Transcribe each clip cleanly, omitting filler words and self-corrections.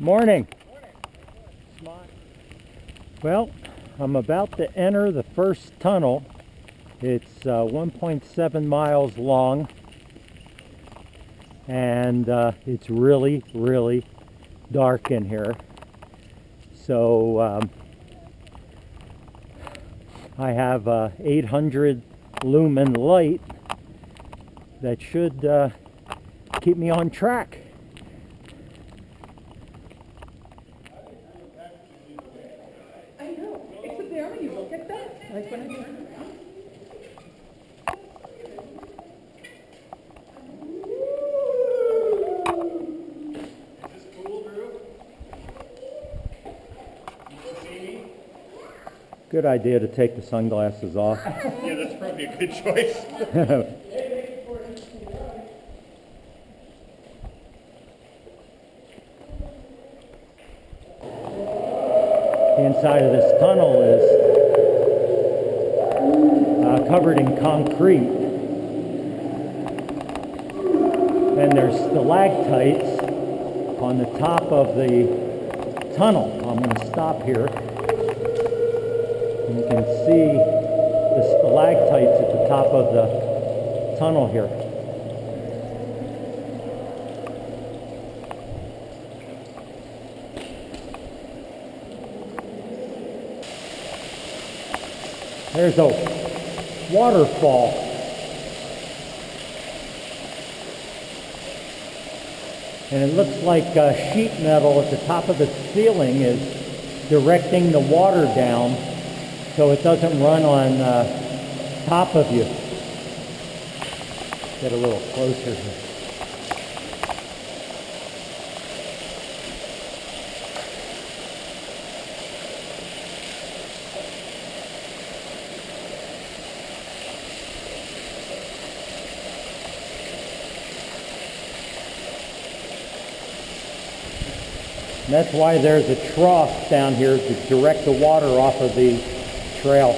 Morning. Well, I'm about to enter the first tunnel. It's 1.7 miles long, and it's really dark in here. So I have 800 lumen light that should keep me on track. I know, except there when you look at that, like when I turn around. Is this cool, Drew? You can see me? Good idea to take the sunglasses off. Yeah, that's probably a good choice. The inside of this tunnel is covered in concrete, and there's stalactites on the top of the tunnel. I'm going to stop here, and you can see the stalactites at the top of the tunnel here. There's a waterfall. And it looks like sheet metal at the top of the ceiling is directing the water down so it doesn't run on top of you. Get a little closer here. And that's why there's a trough down here to direct the water off of the trail.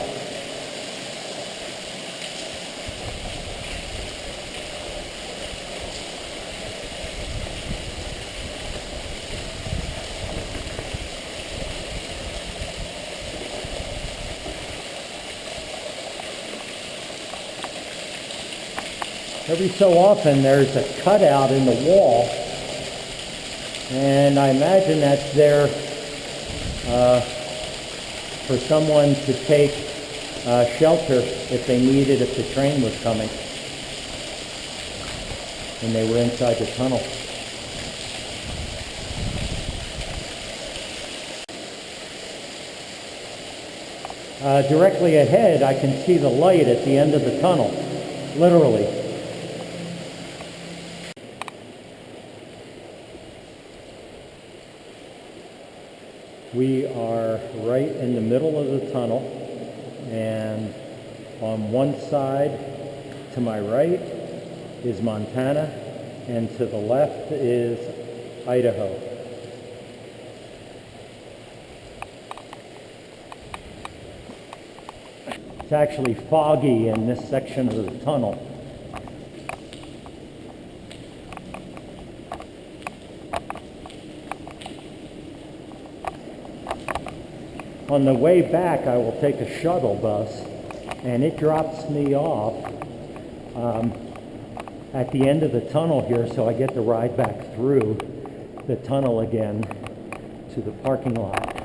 Every so often there's a cutout in the wall, and I imagine that's there for someone to take shelter if they needed, if the train was coming and they were inside the tunnel. Directly ahead I can see the light at the end of the tunnel, literally. We are right in the middle of the tunnel, and on one side to my right is Montana, and to the left is Idaho. It's actually foggy in this section of the tunnel. On the way back, I will take a shuttle bus, and it drops me off at the end of the tunnel here, so I get to ride back through the tunnel again to the parking lot.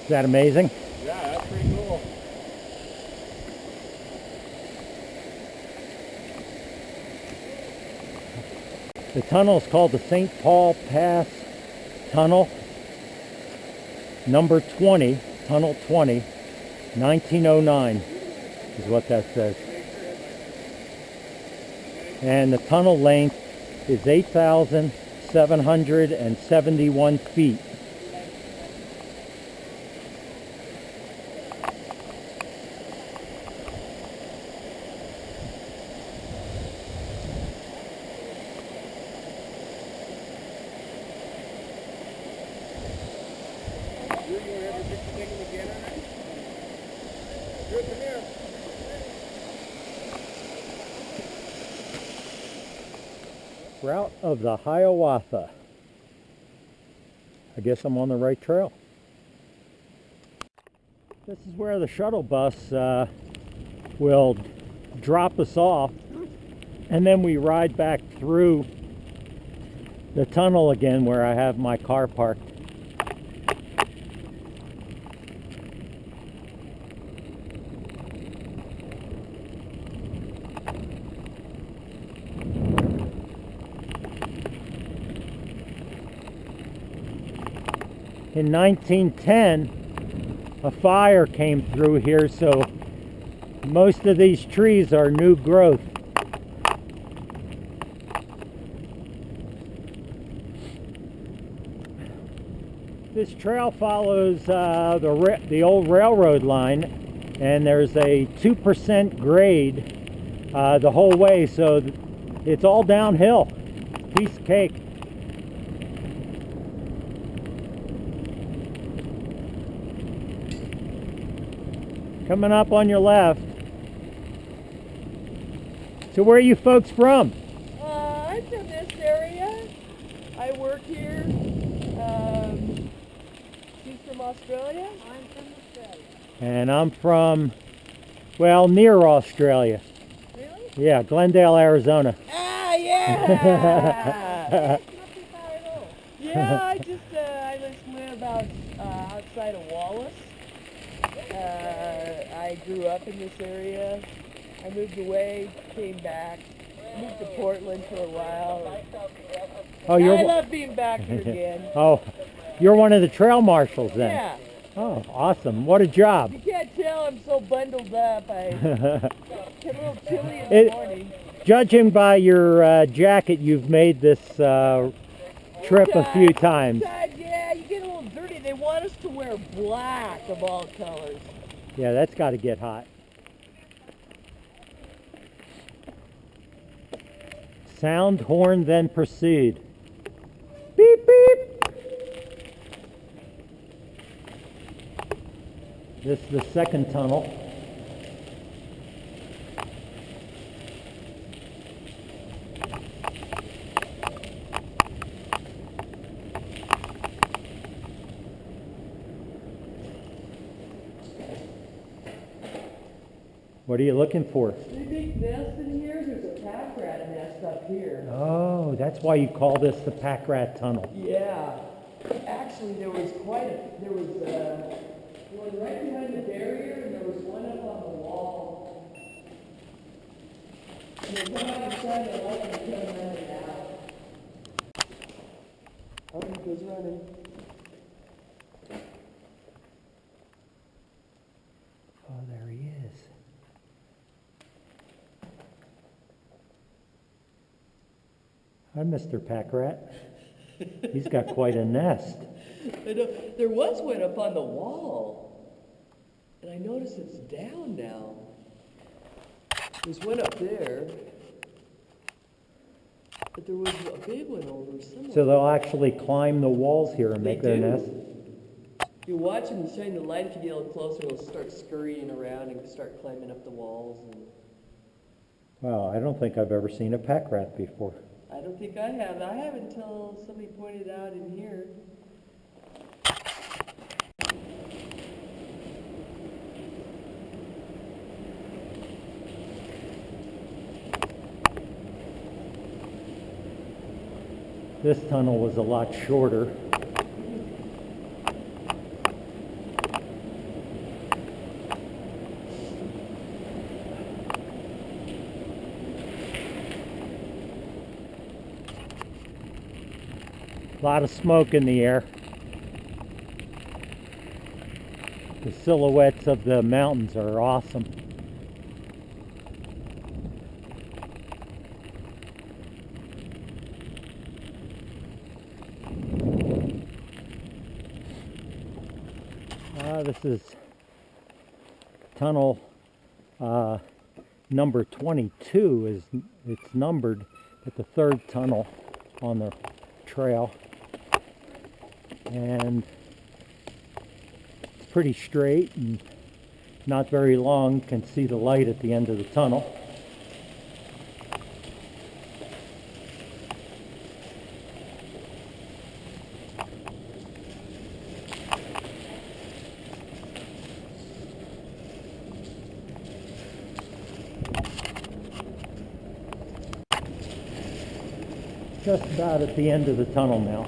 Is that amazing? Yeah, that's pretty cool. The tunnel is called the St. Paul Pass Tunnel, number 20, Tunnel 20, 1909 is what that says. And the tunnel length is 8,000 771 feet. Route of the Hiawatha. I guess I'm on the right trail. This is where the shuttle bus will drop us off, and then we ride back through the tunnel again where I have my car parked. In 1910, a fire came through here, so most of these trees are new growth. This trail follows the old railroad line, and there's a 2% grade the whole way, so it's all downhill. Piece of cake. Coming up on your left. So where are you folks from? I'm from this area. I work here. She's from Australia. I'm from Australia. And I'm from, well, near Australia. Really? Yeah, Glendale, Arizona. Ah, yeah! Not too far at all. Yeah, I just live about outside of Wallace. I grew up in this area. I moved away, came back, moved to Portland for a while. Oh, I love being back here again. Oh, you're one of the trail marshals then? Yeah. Oh, awesome. What a job. You can't tell I'm so bundled up. I get a little chilly in the morning. Judging by your jacket, you've made this trip a few times. Yeah, you get a little dirty. They want us to wear black of all colors. Yeah, that's got to get hot. Sound horn, then proceed. Beep, beep. This is the second tunnel. What are you looking for? Pretty big nest in here. There's a pack rat nest up here. Oh, that's why you call this the pack rat tunnel. Yeah. Actually, there was one right behind the barrier, and there was one up on the wall. And they come out and shine the light and come running out. Oh, he goes running. Oh, there he is. Hi, Mr. Pack Rat. He's got quite a nest. I know. There was one up on the wall, and I noticed it's down now. There's one up there, but there was a big one over somewhere. So they'll actually climb the walls here and make their nest? You watch them shine the light. If you get a little closer, they'll start scurrying around and start climbing up the walls. And Wow, I don't think I've ever seen a pack rat before. I don't think I have. I haven't until somebody pointed out in here. This tunnel was a lot shorter. A lot of smoke in the air. The silhouettes of the mountains are awesome. This is tunnel number 22. It's numbered, at the third tunnel on the trail, and it's pretty straight and not very long. Can see the light at the end of the tunnel. Just about at the end of the tunnel now.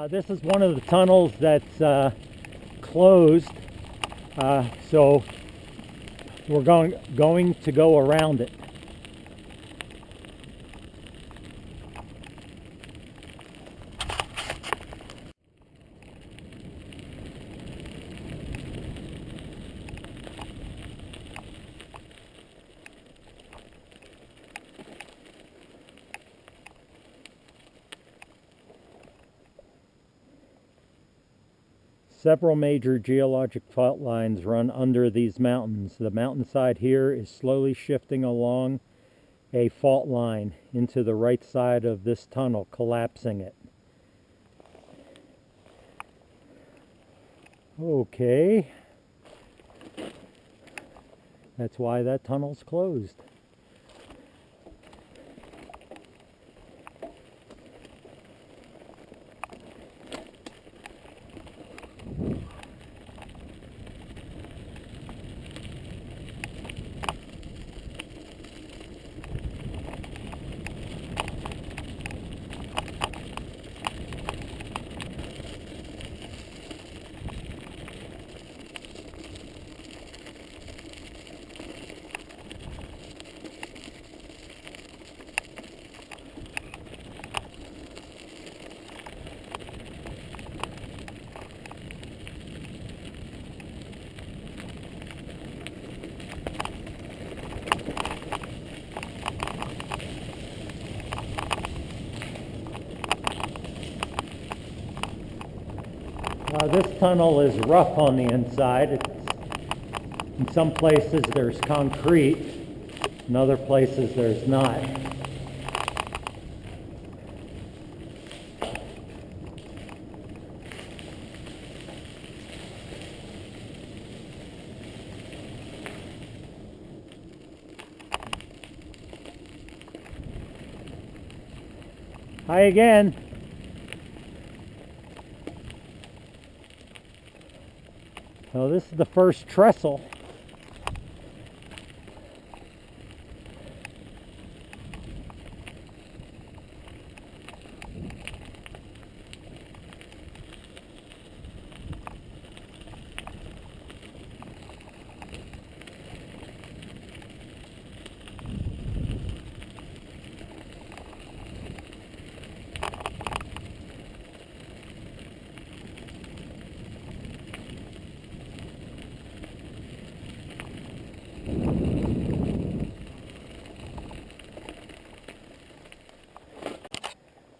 This is one of the tunnels that's closed, so we're going to go around it. Several major geologic fault lines run under these mountains. The mountainside here is slowly shifting along a fault line into the right side of this tunnel, collapsing it. Okay. That's why that tunnel's closed. This tunnel is rough on the inside. In some places there's concrete, in other places there's not. Hi again. So this is the first trestle.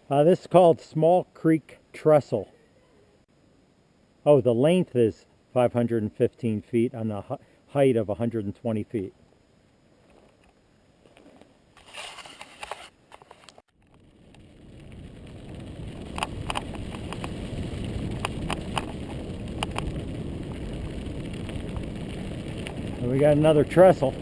This is called Small Creek Trestle. Oh, the length is 515 feet on a height of 120 feet. And we got another trestle.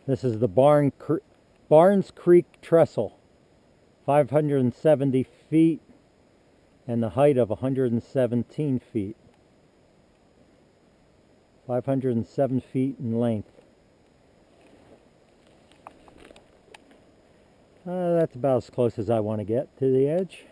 This is the Barnes Creek Trestle, 570 feet and the height of 117 feet. 507 feet in length. That's about as close as I want to get to the edge.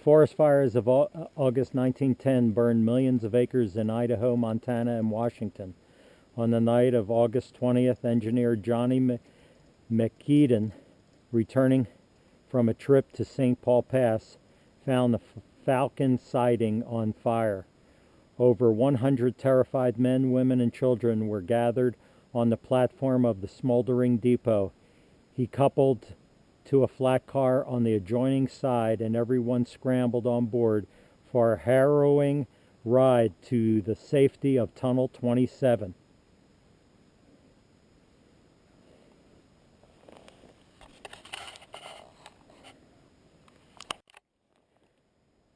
Forest fires of August 1910 burned millions of acres in Idaho, Montana, and Washington. On the night of August 20th, engineer Johnny McEden, returning from a trip to St. Paul Pass, found the Falcon siding on fire. Over 100 terrified men, women, and children were gathered on the platform of the smoldering depot. He coupled to a flat car on the adjoining side, and everyone scrambled on board for a harrowing ride to the safety of Tunnel 27.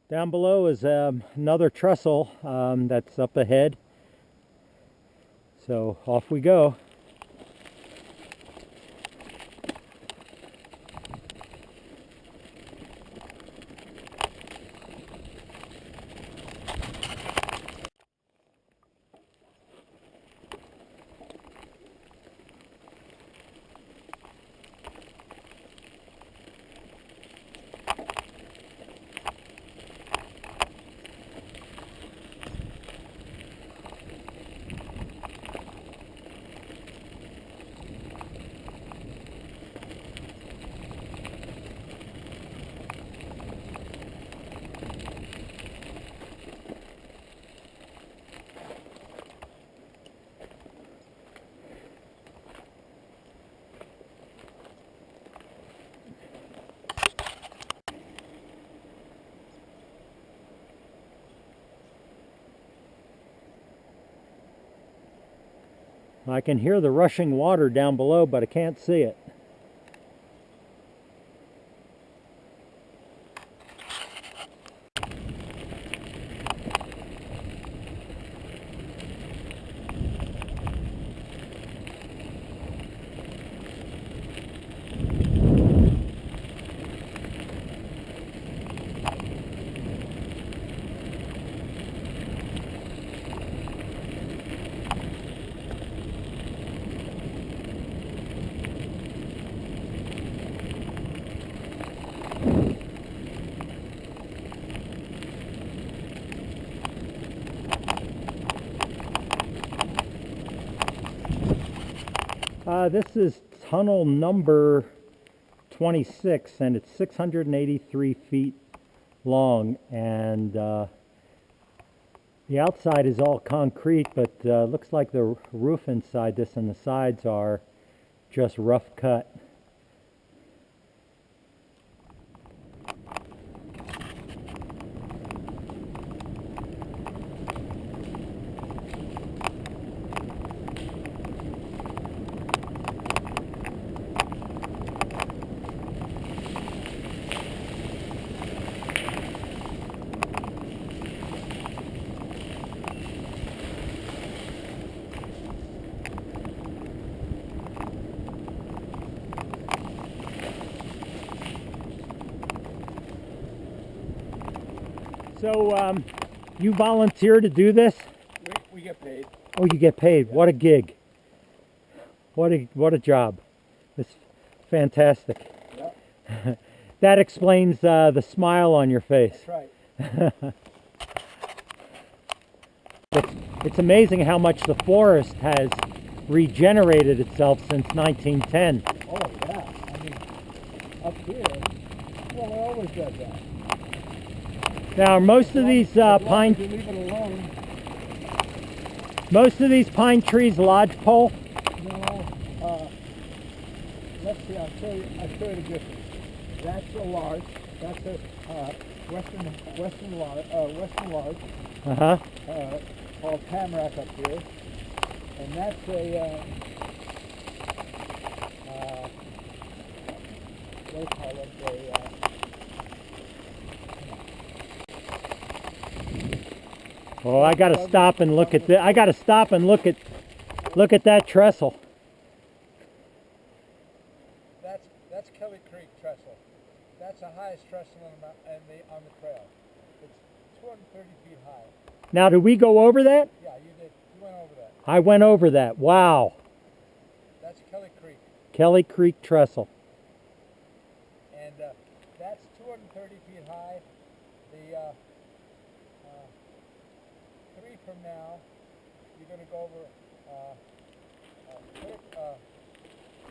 Down below is another trestle that's up ahead. So off we go. I can hear the rushing water down below, but I can't see it. This is tunnel number 26, and it's 683 feet long, and the outside is all concrete, but looks like the roof inside this and the sides are just rough cut. So, you volunteer to do this? We get paid. Oh, you get paid. What a gig. What a job. It's fantastic. Yep. That explains the smile on your face. That's right. It's amazing how much the forest has regenerated itself since 1910. Oh, yeah. I mean, up here, well, it always does that. Now, most of these pine, You leave it alone. most of these pine trees lodgepole. No, let's see, I'll show you the difference. That's a large, That's a western larch Uh-huh. called tamarack up here, and that's a what do you call it? Oh, I got to stop and look at I got to stop and look at that trestle. That's Kelly Creek trestle. That's the highest trestle on the trail. It's 230 feet high. Now, did we go over that? Yeah, you did. You went over that. I went over that. Wow. That's Kelly Creek. Kelly Creek trestle. And that's 230 feet high. The 3 from now, you're going to go over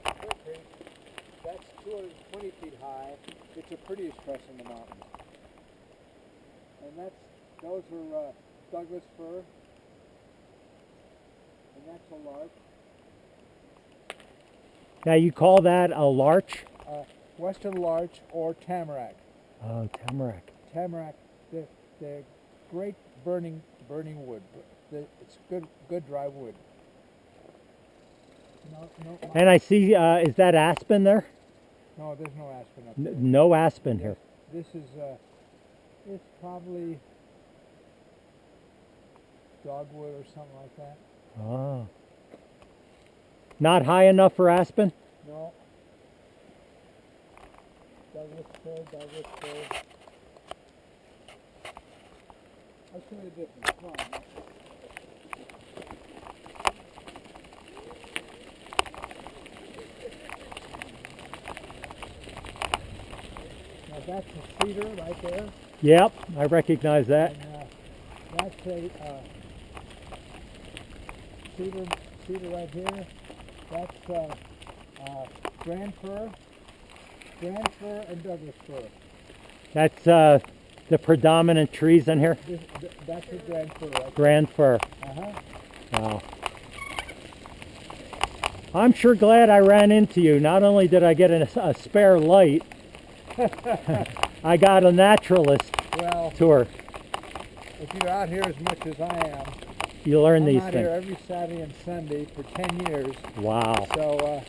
Clear Creek. That's 220 feet high. It's the prettiest trestle in the mountains. And those are Douglas fir. And that's a larch. Now, you call that a larch? Western larch or tamarack. Oh, tamarack. Tamarack, they're great burning wood. It's good dry wood. And I see, is that aspen there? No, there's no aspen up there. No aspen here. This is, it's probably dogwood or something like that. Oh. Not high enough for aspen? No. Douglas fir. I'll show you the difference. Come on. Now that's a cedar right there. Yep, I recognize that. And that's a cedar right here. That's grand fir and Douglas fir. That's the predominant trees in here? That's a grand fir right Grand fir. there. Wow. I'm sure glad I ran into you. Not only did I get a spare light, I got a naturalist Well, tour. if you're out here as much as I am, You learn I'm these out here things. every Saturday and Sunday for 10 years. Wow. So,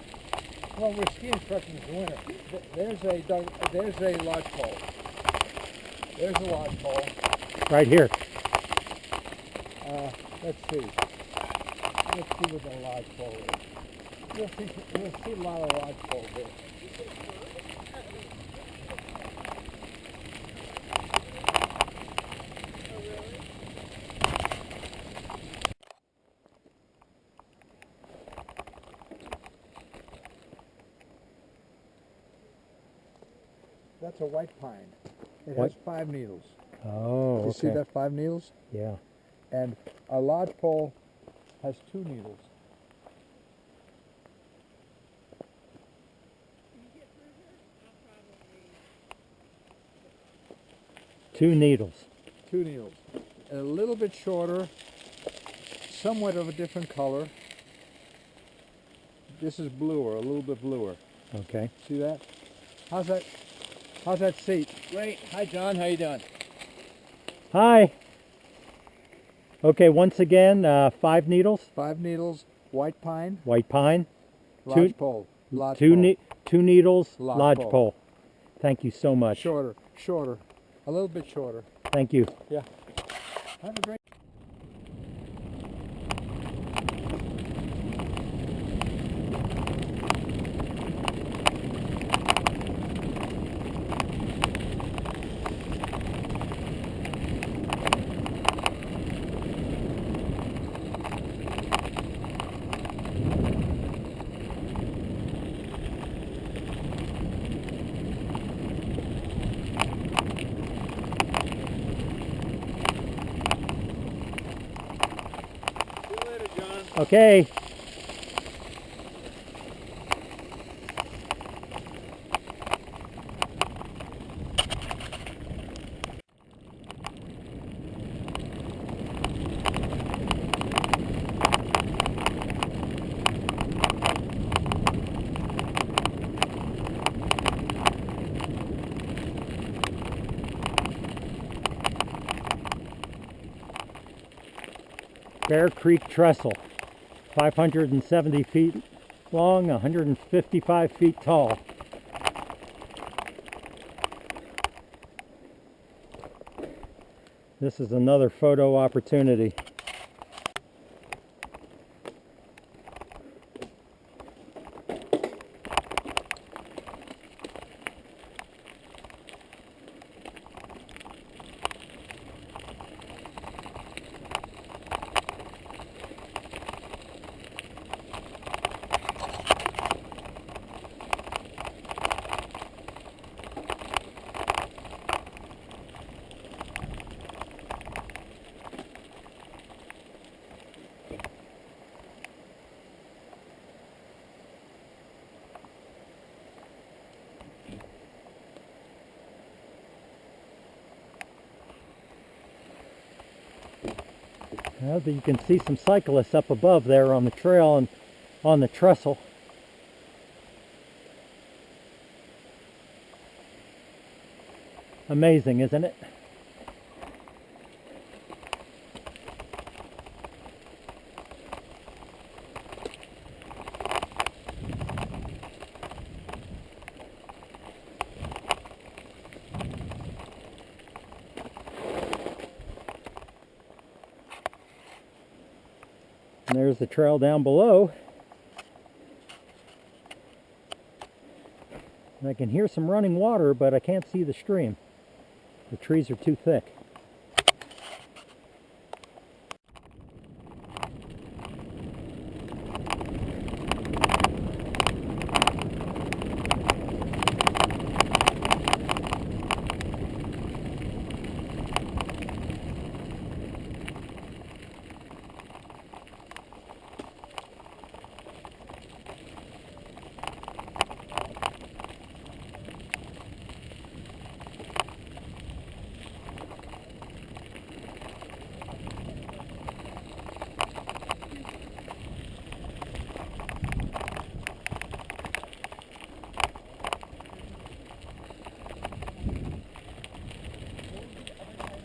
well, we're ski instructors in the winter. There's a lodgepole. There's a lodgepole. Right here. Let's see. Let's see what the lodgepole is. You'll see a lot of lodgepoles here. That's a white pine. It has 5 needles. Oh, okay. You see that 5 needles? Yeah. And a lodgepole has 2 needles. Two needles. 2 needles. A little bit shorter, somewhat of a different color. This is bluer, a little bit bluer. Okay. See that? How's that seat? Great. Hi, John. How you doing? Hi. Okay, once again, 5 needles. 5 needles, white pine, White pine. lodgepole. Two needles, Lodgepole. lodgepole. Thank you so much. Shorter, a little bit shorter. Thank you. Yeah. Have a great. Okay. Bear Creek Trestle, 570 feet long, 155 feet tall. This is another photo opportunity. Well, you can see some cyclists up above there on the trail and on the trestle. Amazing, isn't it? And there's the trail down below. And I can hear some running water, but I can't see the stream. The trees are too thick.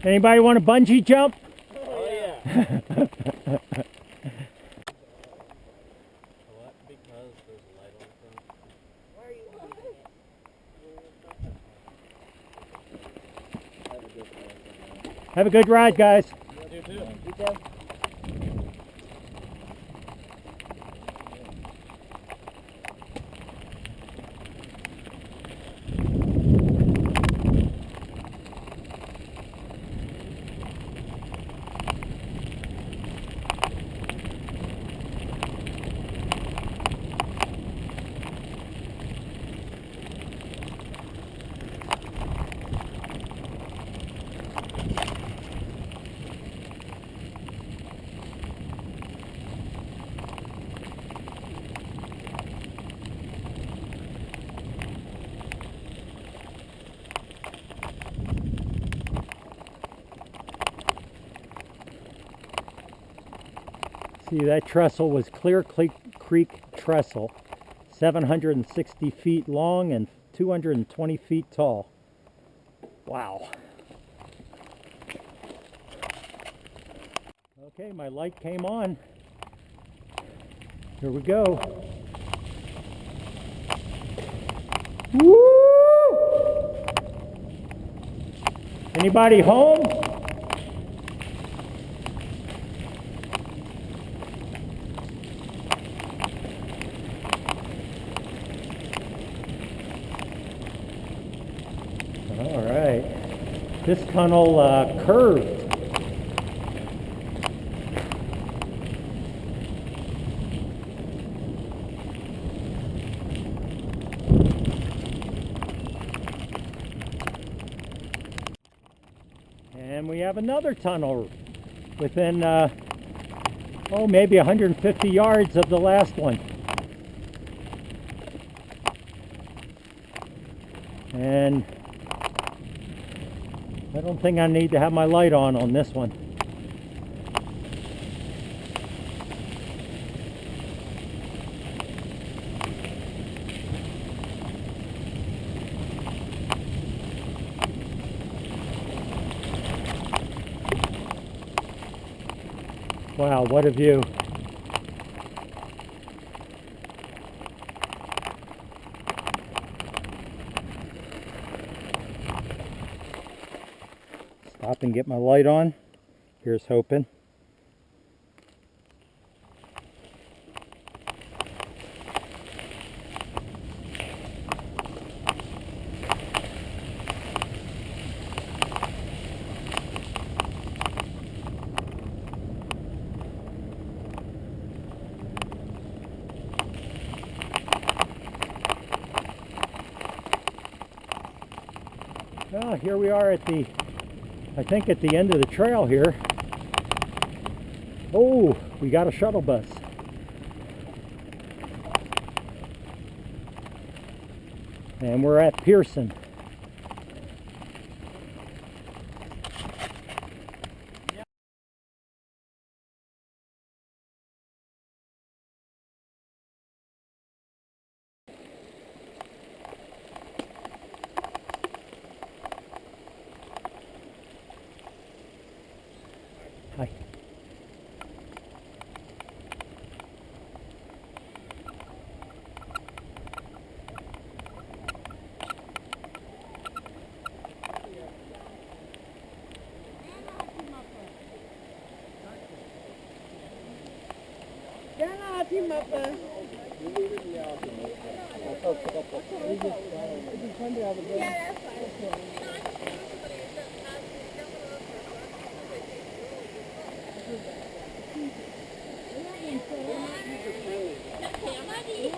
Anybody want to bungee jump? Oh yeah. What? Because there's a light on front. Why are you doing it? Have a good ride, guys. You too. You too. See, that trestle was Clear Creek Trestle, 760 feet long and 220 feet tall. Wow. Okay, my light came on. Here we go. Woo! Anybody home? All right. This tunnel curved. And we have another tunnel within, maybe 150 yards of the last one. And I don't think I need to have my light on this one. Wow, what a view. Stop and get my light on. Here's hoping. Well, here we are at the, I think at the end of the trail here. Oh, we got a shuttle bus. And we're at Pearson. Hi.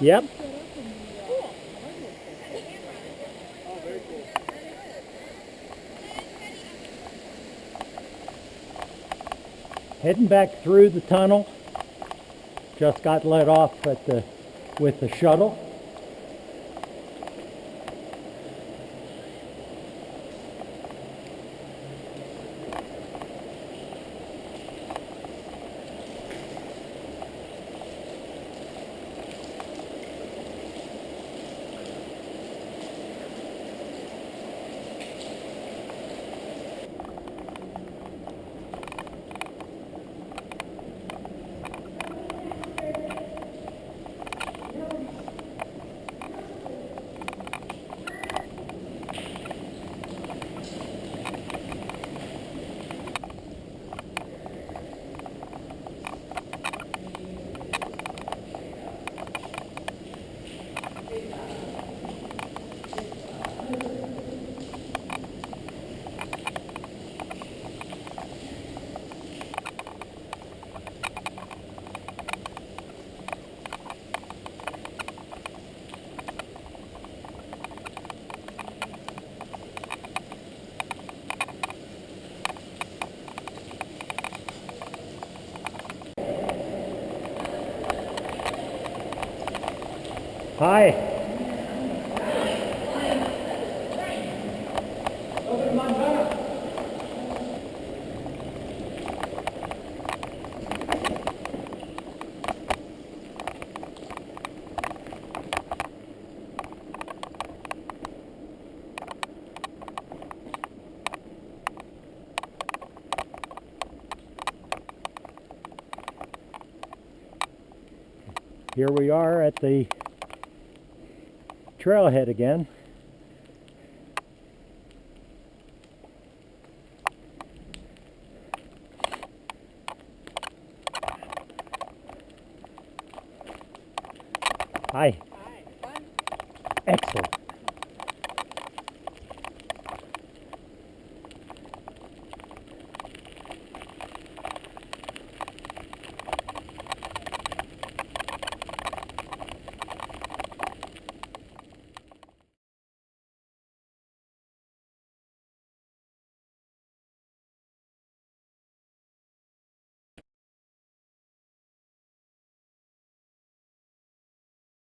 Yep. Heading back through the tunnel. Just got let off at with the shuttle. Hi. Here we are at the trailhead again. Hi. Hi. Fun. Excellent.